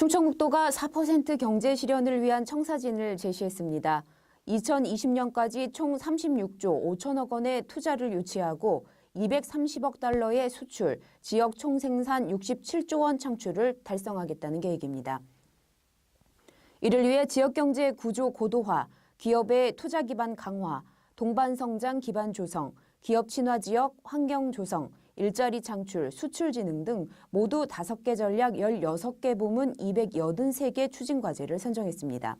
충청북도가 4% 경제 실현을 위한 청사진을 제시했습니다. 2020년까지 총 36조 5천억 원의 투자를 유치하고 230억 달러의 수출, 지역 총생산 67조 원 창출을 달성하겠다는 계획입니다. 이를 위해 지역경제 구조 고도화, 기업의 투자 기반 강화, 동반성장 기반 조성, 기업 친화 지역 환경 조성, 일자리 창출, 수출 진흥 등 모두 5개 전략 16개 부문 283개 추진 과제를 선정했습니다.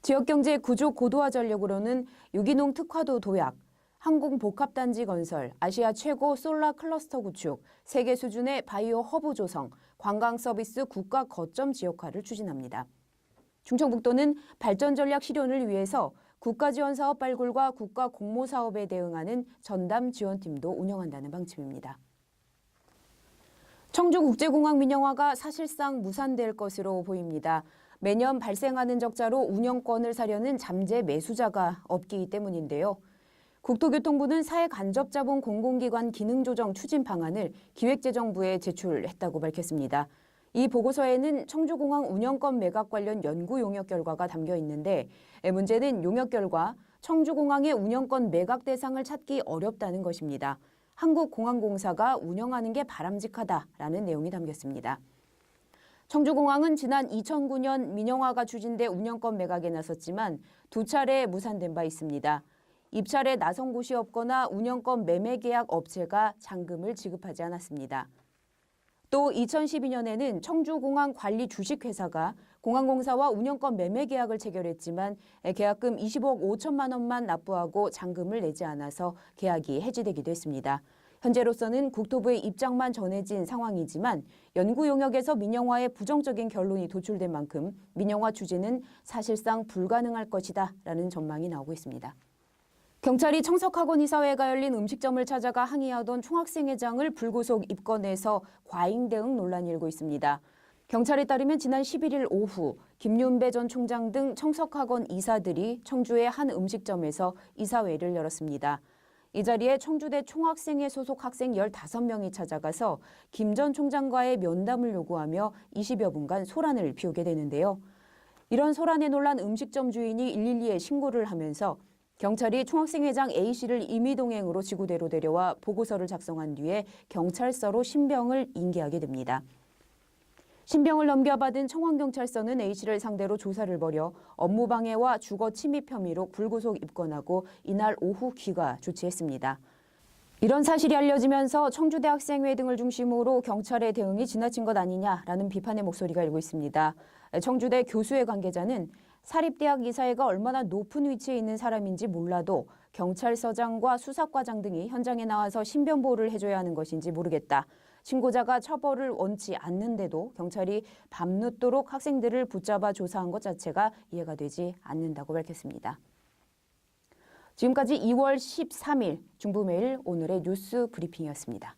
지역경제 구조 고도화 전략으로는 유기농 특화도 도약, 항공복합단지 건설, 아시아 최고 솔라 클러스터 구축, 세계 수준의 바이오 허브 조성, 관광 서비스 국가 거점 지역화를 추진합니다. 충청북도는 발전 전략 실현을 위해서 국가지원사업 발굴과 국가 공모사업에 대응하는 전담 지원팀도 운영한다는 방침입니다. 청주국제공항 민영화가 사실상 무산될 것으로 보입니다. 매년 발생하는 적자로 운영권을 사려는 잠재 매수자가 없기 때문인데요. 국토교통부는 사회간접자본 공공기관 기능조정 추진 방안을 기획재정부에 제출했다고 밝혔습니다. 이 보고서에는 청주공항 운영권 매각 관련 연구 용역 결과가 담겨 있는데 문제는 용역 결과 청주공항의 운영권 매각 대상을 찾기 어렵다는 것입니다. 한국공항공사가 운영하는 게 바람직하다라는 내용이 담겼습니다. 청주공항은 지난 2009년 민영화가 추진돼 운영권 매각에 나섰지만 2차례 무산된 바 있습니다. 입찰에 나선 곳이 없거나 운영권 매매 계약 업체가 잔금을 지급하지 않았습니다. 또 2012년에는 청주공항 관리 주식회사가 공항공사와 운영권 매매 계약을 체결했지만 계약금 20억 5천만 원만 납부하고 잔금을 내지 않아서 계약이 해지되기도 했습니다. 현재로서는 국토부의 입장만 전해진 상황이지만 연구 용역에서 민영화에 부정적인 결론이 도출된 만큼 민영화 추진은 사실상 불가능할 것이다 라는 전망이 나오고 있습니다. 경찰이 청석학원 이사회가 열린 음식점을 찾아가 항의하던 총학생회장을 불구속 입건해서 과잉 대응 논란이 일고 있습니다. 경찰에 따르면 지난 11일 오후 김윤배 전 총장 등 청석학원 이사들이 청주의 한 음식점에서 이사회를 열었습니다. 이 자리에 청주대 총학생회 소속 학생 15명이 찾아가서 김 전 총장과의 면담을 요구하며 20여 분간 소란을 피우게 되는데요. 이런 소란에 놀란 음식점 주인이 112에 신고를 하면서 경찰이 총학생회장 A씨를 임의동행으로 지구대로 데려와 보고서를 작성한 뒤에 경찰서로 신병을 인계하게 됩니다. 신병을 넘겨받은 청원경찰서는 A씨를 상대로 조사를 벌여 업무방해와 주거 침입 혐의로 불구속 입건하고 이날 오후 귀가 조치했습니다. 이런 사실이 알려지면서 청주대학생회 등을 중심으로 경찰의 대응이 지나친 것 아니냐라는 비판의 목소리가 일고 있습니다. 청주대 교수회 관계자는 사립대학 이사회가 얼마나 높은 위치에 있는 사람인지 몰라도 경찰서장과 수사과장 등이 현장에 나와서 신변보호를 해줘야 하는 것인지 모르겠다. 신고자가 처벌을 원치 않는데도 경찰이 밤늦도록 학생들을 붙잡아 조사한 것 자체가 이해가 되지 않는다고 밝혔습니다. 지금까지 2월 13일 중부매일 오늘의 뉴스 브리핑이었습니다.